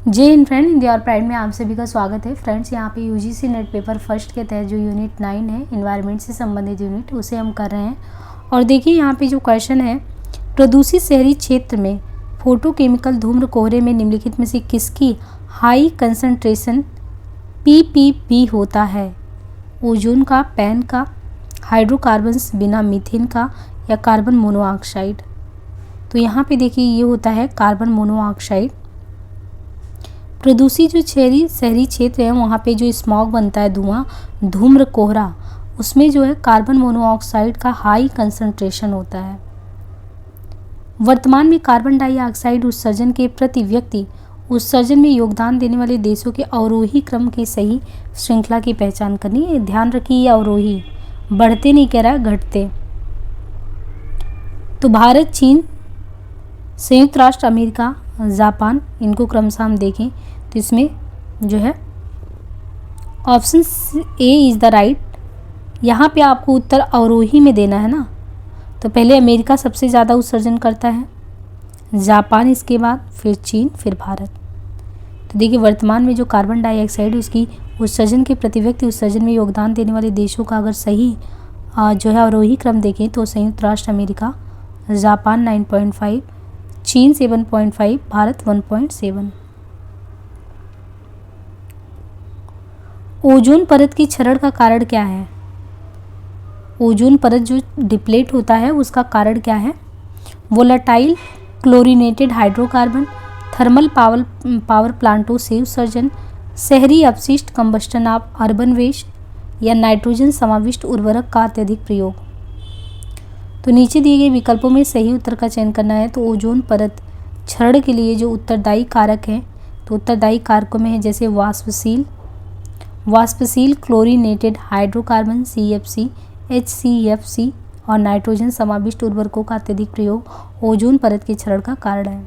जय हिंद फ्रेंड, हिंदी और प्राइड में आप सभी का स्वागत है। फ्रेंड्स, यहाँ पे यूजीसी नेट पेपर फर्स्ट के तहत जो यूनिट 9 है इन्वायरमेंट से संबंधित यूनिट, उसे हम कर रहे हैं। और देखिए यहाँ पे जो क्वेश्चन है, प्रदूषित शहरी क्षेत्र में फोटोकेमिकल धूम्र कोहरे में निम्नलिखित में से किसकी हाई कंसंट्रेशन पीपीपी होता है? ओजोन का, पैन का, हाइड्रोकार्बन्स बिना मीथेन का, या कार्बन मोनोऑक्साइड? तो यहाँ पे देखिए ये होता है कार्बन मोनोऑक्साइड। प्रदूषित जो शहरी क्षेत्र है वहाँ पे जो स्मॉग बनता है, धुआं, धूम्र कोहरा, उसमें जो है कार्बन मोनोऑक्साइड का हाई कंसंट्रेशन होता है। वर्तमान में कार्बन डाइऑक्साइड उत्सर्जन के प्रति व्यक्ति उत्सर्जन में योगदान देने वाले देशों के अवरोही क्रम की सही श्रृंखला की पहचान करनी है। ध्यान रखिए, ये अवरोही, बढ़ते नहीं कह रहा है, घटते। तो भारत, चीन, संयुक्त राष्ट्र अमेरिका, जापान, इनको क्रमशः हम देखें तो इसमें जो है option A is the right. यहाँ पे आपको उत्तर अवरोही में देना है ना। तो पहले अमेरिका सबसे ज़्यादा उत्सर्जन करता है, जापान इसके बाद, फिर चीन, फिर भारत। तो देखिए वर्तमान में जो कार्बन डाइऑक्साइड उसकी उत्सर्जन के प्रति व्यक्ति उत्सर्जन में योगदान देने वाले देशों का अगर सही जो है अवरोही क्रम देखें तो संयुक्त राष्ट्र अमेरिका, जापान 9.5, चीन 7.5, भारत 1.7। ओजोन परत की क्षरण का कारण क्या है? ओजोन परत जो डिप्लेट होता है उसका कारण क्या है? Volatile chlorinated hydrocarbon, thermal power प्लांटों से उत्सर्जन, शहरी अपशिष्ट कंबस्टन ऑफ अर्बन वेस्ट, या नाइट्रोजन समाविष्ट उर्वरक का अत्यधिक प्रयोग? तो नीचे दिए गए विकल्पों में सही उत्तर का चयन करना है। तो ओजोन परत क्षरण के लिए जो उत्तरदायी कारक हैं, तो उत्तरदायी कारकों में है जैसे वाष्पशील क्लोरीनेटेड हाइड्रोकार्बन CFC, HCFC और नाइट्रोजन समाविष्ट उर्वरकों का अत्यधिक प्रयोग ओजोन परत के क्षरण का कारण है।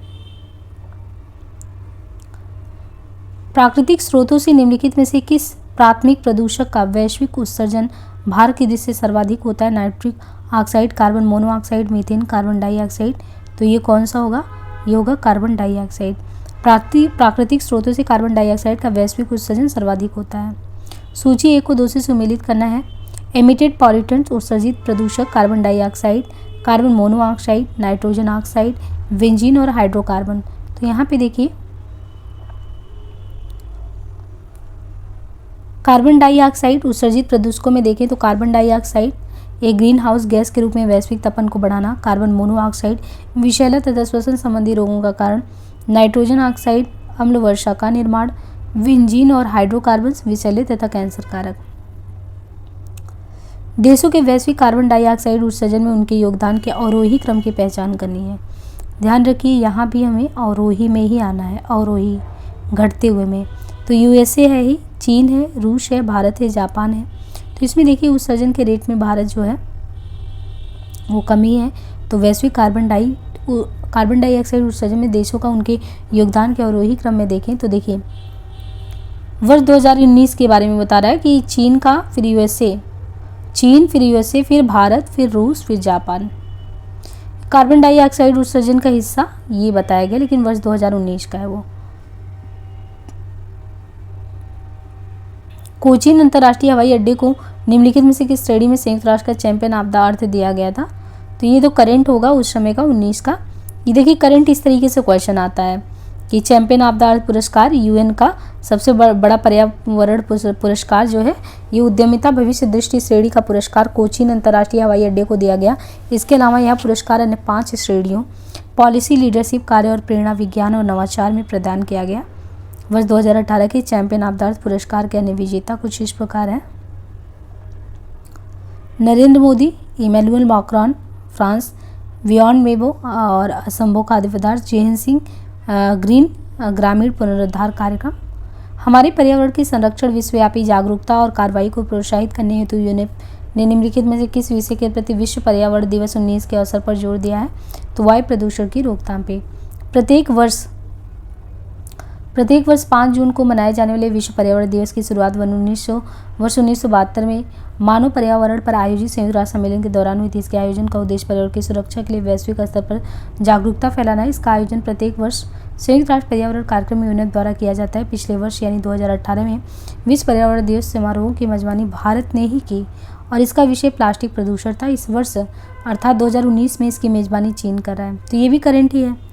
प्राकृतिक स्रोतों से निम्नलिखित में से किस प्राथमिक प्रदूषक का वैश्विक उत्सर्जन भारत की दृष्टि से सर्वाधिक होता है? Nitric oxide, carbon monoxide, methane, carbon dioxide? तो ये कौन सा होगा? ये होगा कार्बन डाइऑक्साइड। प्राकृतिक स्रोतों से कार्बन डाइऑक्साइड का वैश्विक उत्सर्जन सर्वाधिक होता है। सूची 1 को 2 से सुमेलित करना है। एमिटेड पॉल्यूटेंट्स उत्सर्जित प्रदूषक carbon dioxide, carbon monoxide, nitrogen oxide, benzene और हाइड्रोकार्बन। तो यहाँ पे देखिए कार्बन डाइऑक्साइड उत्सर्जित प्रदूषकों में देखें तो कार्बन डाइऑक्साइड एक ग्रीन हाउस गैस के रूप में वैश्विक तापमान को बढ़ाना, कार्बन मोनोऑक्साइड विषैला तथा श्वसन संबंधी रोगों का कारण, नाइट्रोजन ऑक्साइड अम्ल वर्षा का निर्माण, बेंजीन और हाइड्रोकार्बन्स विषैले तथा कैंसर कारक। देशों के वैश्विक कार्बन डाइऑक्साइड उत्सर्जन में उनके योगदान के अवरोही क्रम की पहचान करनी है। ध्यान रखिए यहाँ भी हमें अवरोही में ही आना है, अवरोही, घटते हुए में। तो USA है ही, चीन है, रूस है, भारत है, जापान है। तो इसमें देखिए उत्सर्जन के रेट में भारत जो है वो कमी है। तो वैश्विक कार्बन डाइऑक्साइड उत्सर्जन में देशों का उनके योगदान के अवरोही क्रम में देखें तो देखिए वर्ष 2019 के बारे में बता रहा है कि चीन का, फिर USA, फिर भारत, फिर रूस, फिर जापान। कार्बन डाइऑक्साइड उत्सर्जन का हिस्सा ये बताया गया, लेकिन वर्ष 2019 का है वो। कोचीन अंतर्राष्ट्रीय हवाई अड्डे को निम्नलिखित में से किस श्रेणी में संयुक्त राष्ट्र का चैंपियन ऑफ द अर्थ दिया गया था? तो ये तो करंट होगा उस समय का, 19 का। ये देखिए करंट इस तरीके से क्वेश्चन आता है कि चैंपियन ऑफ द अर्थ पुरस्कार UN का सबसे बड़ा पर्यावरण पुरस्कार जो है, ये उद्यमिता भविष्य दृष्टि श्रेणी का पुरस्कार कोचीन अंतर्राष्ट्रीय हवाई अड्डे को दिया गया। इसके अलावा यह पुरस्कार अन्य 5 श्रेणियों पॉलिसी, लीडरशिप, कार्य और प्रेरणा, विज्ञान और नवाचार में प्रदान किया गया। वर्ष 2018 के चैंपियन ऑफ द अर्थ पुरस्कार के अन्य विजेता कुछ इस प्रकार हैं: Narendra Modi, Emmanuel Macron France, वियॉन मेबो और असंभव खाद्य पदार्थ, जयहिंद सिंह ग्रीन ग्रामीण पुनरुद्धार कार्यक्रम। हमारे पर्यावरण के संरक्षण, विश्वव्यापी जागरूकता और कार्रवाई को प्रोत्साहित करने हेतु यूनेप ने निम्नलिखित में से किस विषय के प्रति विश्व पर्यावरण दिवस 19 के अवसर पर जोर दिया है? तो वायु प्रदूषण की रोकथाम पे। प्रत्येक वर्ष 5 जून को मनाए जाने वाले विश्व पर्यावरण दिवस की शुरुआत वर्ष 1972 में मानव पर्यावरण पर आयोजित संयुक्त राष्ट्र सम्मेलन के दौरान हुई थी। इसके आयोजन का उद्देश्य पर्यावरण की सुरक्षा के लिए वैश्विक स्तर पर जागरूकता फैलाना है। इसका आयोजन प्रत्येक वर्ष संयुक्त राष्ट्र पर्यावरण कार्यक्रम यूनिट द्वारा किया जाता है। पिछले वर्ष यानी 2018 में विश्व पर्यावरण दिवस समारोह की मेजबानी भारत ने ही की और इसका विषय प्लास्टिक प्रदूषण था। इस वर्ष अर्थात 2019 में इसकी मेजबानी चीन कर रहा है। तो ये भी करंट ही है।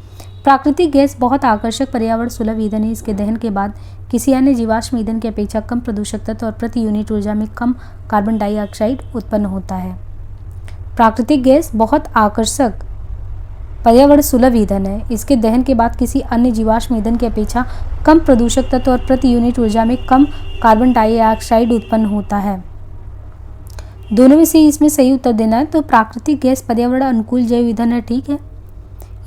प्राकृतिक गैस बहुत आकर्षक पर्यावरण सुलभ ईंधन है। इसके दहन के बाद किसी अन्य जीवाश्म ईंधन की अपेक्षा कम प्रदूषक तत्व और प्रति यूनिट ऊर्जा में कम कार्बन डाइऑक्साइड उत्पन्न होता है। प्राकृतिक गैस बहुत आकर्षक पर्यावरण सुलभ ईंधन है। इसके दहन के बाद किसी अन्य जीवाश्म ईंधन की अपेक्षा कम प्रदूषक तत्व और प्रति यूनिट ऊर्जा में कम कार्बन डाइऑक्साइड उत्पन्न होता है। दोनों में से इसमें सही उत्तर देना है। तो प्राकृतिक गैस पर्यावरण अनुकूल जैव ईंधन है, ठीक है।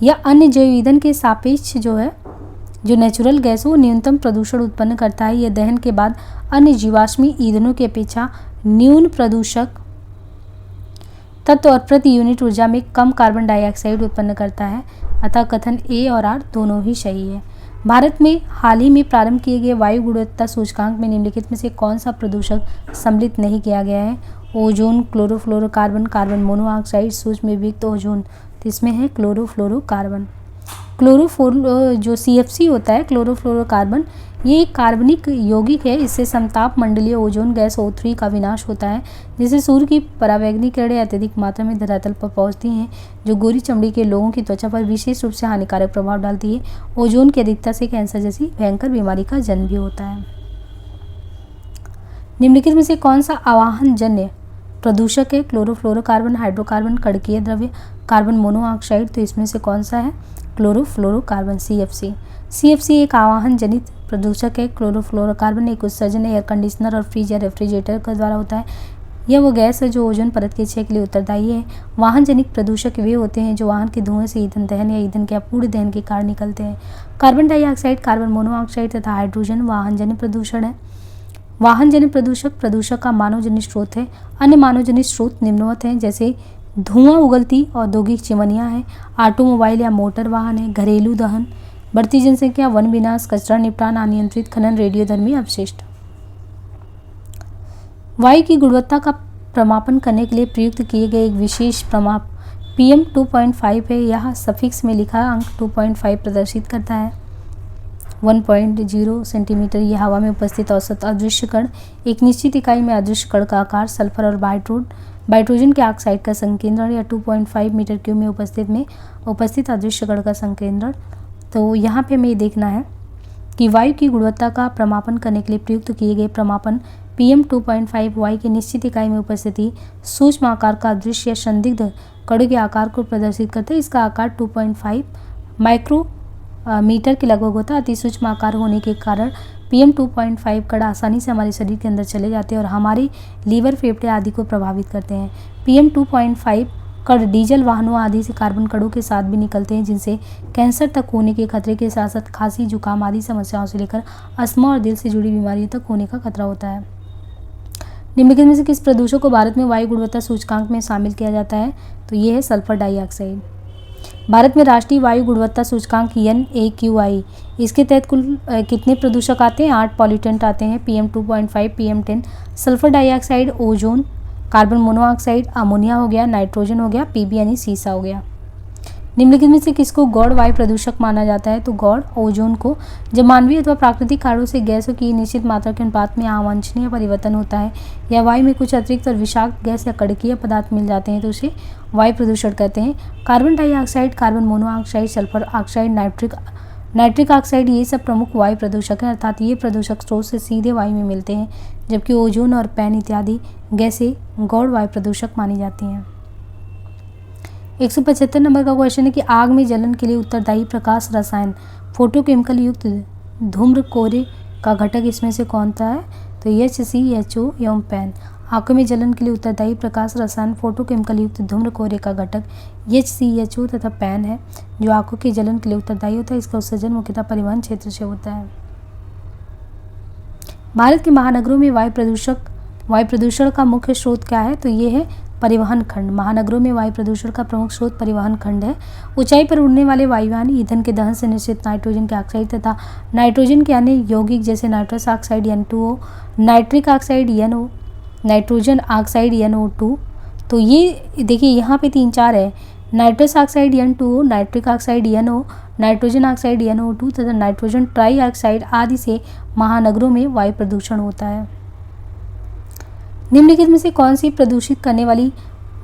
या अन्य जैव ईंधन के सापेक्ष जो नेचुरल गैस हो न्यूनतम प्रदूषण उत्पन्न करता है। यह दहन के बाद अन्य जीवाश्मी ईंधनों की अपेक्षा न्यून प्रदूषक तत्व और प्रति यूनिट ऊर्जा में कम कार्बन डाइऑक्साइड उत्पन्न करता है। अतः कथन ए और आर दोनों ही सही है। भारत में हाल ही में प्रारंभ किए गए वायु गुणवत्ता सूचकांक में निम्नलिखित में से कौन सा प्रदूषक सम्मिलित नहीं किया गया है? ओजोन, क्लोरोफ्लोरोकार्बन, कार्बन मोनोऑक्साइड, सूक्ष्म विविक्त ओजोन। तो इसमें है क्लोरोफ्लोरोकार्बन। जो CFC होता है क्लोरोफ्लोरोकार्बन, ये एक कार्बनिक यौगिक है। इससे समताप मंडलीय ओजोन गैस O3 का विनाश होता है, जिससे सूर्य की परावैंगनी किरणें अत्यधिक मात्रा में धरातल पर पहुंचती हैं, जो गोरी चमड़ी के लोगों की त्वचा पर विशेष रूप से हानिकारक प्रभाव डालती है। ओजोन की अधिकता से कैंसर जैसी भयंकर बीमारी का जन्म भी होता है। निम्नलिखित में से कौन सा आवाहनजन्य प्रदूषक है? क्लोरोफ्लोरोकार्बन, हाइड्रोकार्बन, कणकीय द्रव्य, कार्बन मोनोऑक्साइड। तो इसमें से कौन सा है? क्लोरोफ्लोरोकार्बन, CFC एक आवाहन जनित प्रदूषक है। क्लोरोफ्लोरोकार्बन एक उत्सर्जन एयर कंडीशनर और फ्रिज या रेफ्रिजरेटर के द्वारा होता है। यह वो गैस है जो ओजोन परत के क्षय के लिए उत्तरदायी है। वाहन जनित प्रदूषक वे होते हैं जो वाहन के धुएं से ईंधन दहन या ईंधन के अपूर्ण दहन के कारण निकलते हैं। कार्बन डाइऑक्साइड, कार्बन मोनोऑक्साइड तथा हाइड्रोजन वाहन जनित प्रदूषण है। वाहन जनित प्रदूषक का मानव जनित स्रोत है। अन्य मानव जनित स्रोत निम्नवत हैं, जैसे धुआं उगलती औद्योगिक चिमनियाँ हैं, ऑटोमोबाइल या मोटर वाहन है, घरेलू दहन, बढ़ती जनसंख्या, वन विनाश, कचरा निपटान, अनियंत्रित खनन, रेडियोधर्मी अपशिष्ट। वायु की गुणवत्ता का प्रमापन करने के लिए प्रयुक्त किए गए एक विशेष प्रमाप PM 2.5 है। यह सफिक्स में लिखा अंक 2.5 प्रदर्शित करता है। 1.0 सेंटीमीटर यह हवा में उपस्थित औसत अदृश्य कण। एक निश्चित इकाई में अदृश्य कण का आकार, सल्फर और बाइट्रोजन के ऑक्साइड का संकेंद्रण या 2.5 मीटर क्यूब में उपस्थित अदृश्य कण का संकेंद्रण। तो यहाँ पे हमें देखना है कि वायु की गुणवत्ता का प्रमापन करने के लिए प्रयुक्त किए गए प्रमापन PM 2.5 वायु की निश्चित इकाई में उपस्थिति सूक्ष्म आकार का अदृश्य या संदिग्ध कणों के आकार को प्रदर्शित करते हैं। इसका आकार 2.5 माइक्रोमीटर के लगभग होता है। अति सूक्ष्म आकार होने के कारण PM 2.5 कण आसानी से हमारे शरीर के अंदर चले जाते हैं और हमारे लीवर, फेफड़े आदि को प्रभावित करते हैं। PM 2.5 कण डीजल वाहनों आदि से कार्बन कणों के साथ भी निकलते हैं, जिनसे कैंसर तक होने के खतरे के साथ साथ खांसी, जुकाम आदि समस्याओं से लेकर अस्थमा और दिल से जुड़ी बीमारियों तक होने का खतरा होता है। निम्नलिखित में से किस प्रदूषक को भारत में वायु गुणवत्ता सूचकांक में शामिल किया जाता है? तो ये है सल्फर डाइऑक्साइड। भारत में राष्ट्रीय वायु गुणवत्ता सूचकांक NAQI, इसके तहत कुल कितने प्रदूषक आते हैं? 8 पॉल्यूटेंट आते हैं। PM 2.5, PM 10, sulphur dioxide, ozone, carbon monoxide, ammonia हो गया, नाइट्रोजन हो गया, PB यानी सीसा हो गया। निम्नलिखित में से किसको गौड़ वायु प्रदूषक माना जाता है? तो गौड़ ओजोन को। जब मानवीय अथवा प्राकृतिक कारणों से गैसों की निश्चित मात्रा के अनुपात में अवांछनीय परिवर्तन होता है या वायु में कुछ अतिरिक्त और विषाक्त गैस या कणकीय पदार्थ मिल जाते हैं तो उसे वायु प्रदूषण कहते हैं। Carbon dioxide, carbon monoxide, sulphur oxide, nitric oxide ये सब प्रमुख वायु प्रदूषक हैं, अर्थात ये प्रदूषक स्रोत से सीधे वायु में मिलते हैं, जबकि ओजोन और पैन इत्यादि गैसें गौड़ वायु प्रदूषक मानी जाती हैं। 175 नंबर का क्वेश्चन है कि आग में जलन के लिए उत्तरदायी प्रकाश रसायन फोटोकेमिकल युक्त धूम्र कोरे का घटक इसमें से कौन सा है? तो HCHO एवं पैन। आंखों में जलन के लिए उत्तरदायी प्रकाश रसायन फोटोकेमिकल युक्त धूम्र कोरे का घटक HCHO तथा पैन है, जो आंखों की जलन के लिए उत्तरदायी होता है। इसका उत्सर्जन मुख्यतः परिवहन क्षेत्र से होता है। भारत के महानगरों में वायु प्रदूषण का मुख्य स्रोत क्या है? तो ये है परिवहन खंड। महानगरों में वायु प्रदूषण का प्रमुख स्रोत परिवहन खंड है। ऊंचाई पर उड़ने वाले वायुयान ईंधन के दहन से निश्चित नाइट्रोजन के ऑक्साइड तथा नाइट्रोजन के अन्य यौगिक जैसे nitrous oxide N2O, nitric oxide NO, nitrogen oxide NO2। तो ये देखिए यहाँ पे 3-4 है, nitrous oxide N2O, nitric oxide NO, nitrogen oxide NO2 तथा नाइट्रोजन ट्राई ऑक्साइड आदि से महानगरों में वायु प्रदूषण होता है। निम्नलिखित में से कौन सी प्रदूषित करने वाली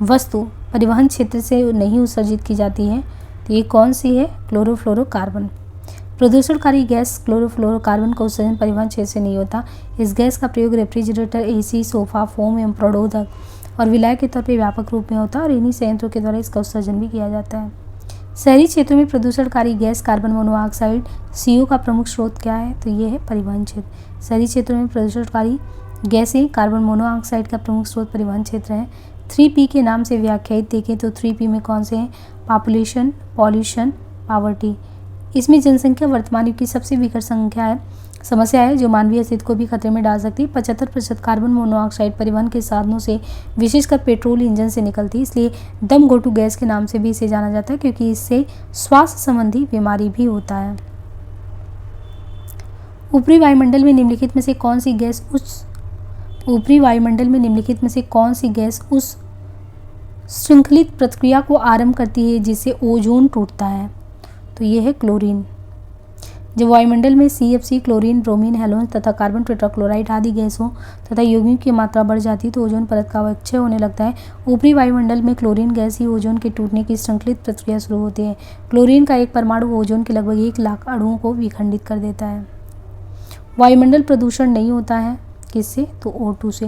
वस्तु परिवहन क्षेत्र से नहीं उत्सर्जित की जाती है? तो ये कौन सी है? क्लोरोफ्लोरोकार्बन। प्रदूषणकारी गैस क्लोरोफ्लोरोकार्बन का उत्सर्जन परिवहन क्षेत्र से नहीं होता। इस गैस का प्रयोग रेफ्रिजरेटर, AC, सोफा, फोम एवं प्ररोधक और विलायक के तौर पर व्यापक रूप में होता है और इन्हीं संयंत्रों के द्वारा इसका उत्सर्जन भी किया जाता है। शहरी क्षेत्रों में प्रदूषणकारी गैस कार्बन मोनोऑक्साइड CO का प्रमुख स्रोत क्या है? तो ये है परिवहन क्षेत्र। शहरी क्षेत्रों में प्रदूषणकारी गैसें कार्बन मोनोऑक्साइड का प्रमुख स्रोत परिवहन क्षेत्र है। 3P के नाम से व्याख्यायित देखें तो 3P में कौन से हैं? Population, pollution, poverty. इसमें जनसंख्या वर्तमान युग की सबसे भीकर समस्या है जो मानवीय अस्तित्व को भी खतरे में डाल सकती है। 75% कार्बन मोनोऑक्साइड परिवहन के साधनों से विशेषकर पेट्रोल इंजन से निकलती है, इसलिए दम घोटू गैस के नाम से भी इसे जाना जाता है क्योंकि इससे श्वास संबंधी बीमारी भी होता है। ऊपरी वायुमंडल में निम्नलिखित में से कौन सी गैस उस श्रृंखलित प्रक्रिया को आरंभ करती है जिससे ओजोन टूटता है? तो ये है क्लोरीन। जब वायुमंडल में CFC, क्लोरीन, ब्रोमीन, हैलोजन तथा कार्बन टेट्राक्लोराइड आदि गैसों तथा यौगिकों की मात्रा बढ़ जाती है तो ओजोन परत का अवक्षय होने लगता है। ऊपरी वायुमंडल में क्लोरीन गैस ही ओजोन के टूटने की श्रृंखलित प्रक्रिया शुरू होती है। क्लोरीन का एक परमाणु ओजोन के लगभग 1 लाख अणुओं को विखंडित कर देता है। वायुमंडल प्रदूषण नहीं होता है किससे? तो O2 से।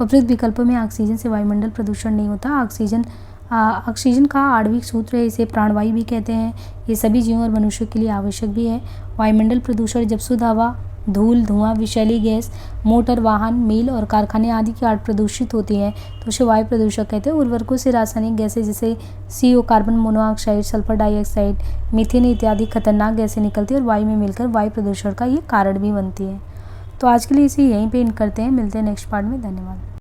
उपरोक्त विकल्पों में ऑक्सीजन से वायुमंडल प्रदूषण नहीं होता। ऑक्सीजन का आणविक सूत्र है, इसे प्राणवायु भी कहते हैं। ये सभी जीवों और मनुष्यों के लिए आवश्यक भी है। वायुमंडल प्रदूषण जब शुद्ध हवा, धूल, धुआं, विषैली गैस, मोटर वाहन, मिल और कारखाने आदि की आड़ प्रदूषित होती है तो उसे वायु प्रदूषक कहते हैं। उर्वरकों से रासायनिक गैसें जैसे CO, carbon monoxide, sulphur dioxide, methane इत्यादि खतरनाक गैसें निकलती है और वायु में मिलकर वायु प्रदूषण का ये कारण भी बनती है। तो आज के लिए इसे यहीं पे एंड करते हैं। मिलते हैं नेक्स्ट पार्ट में। धन्यवाद।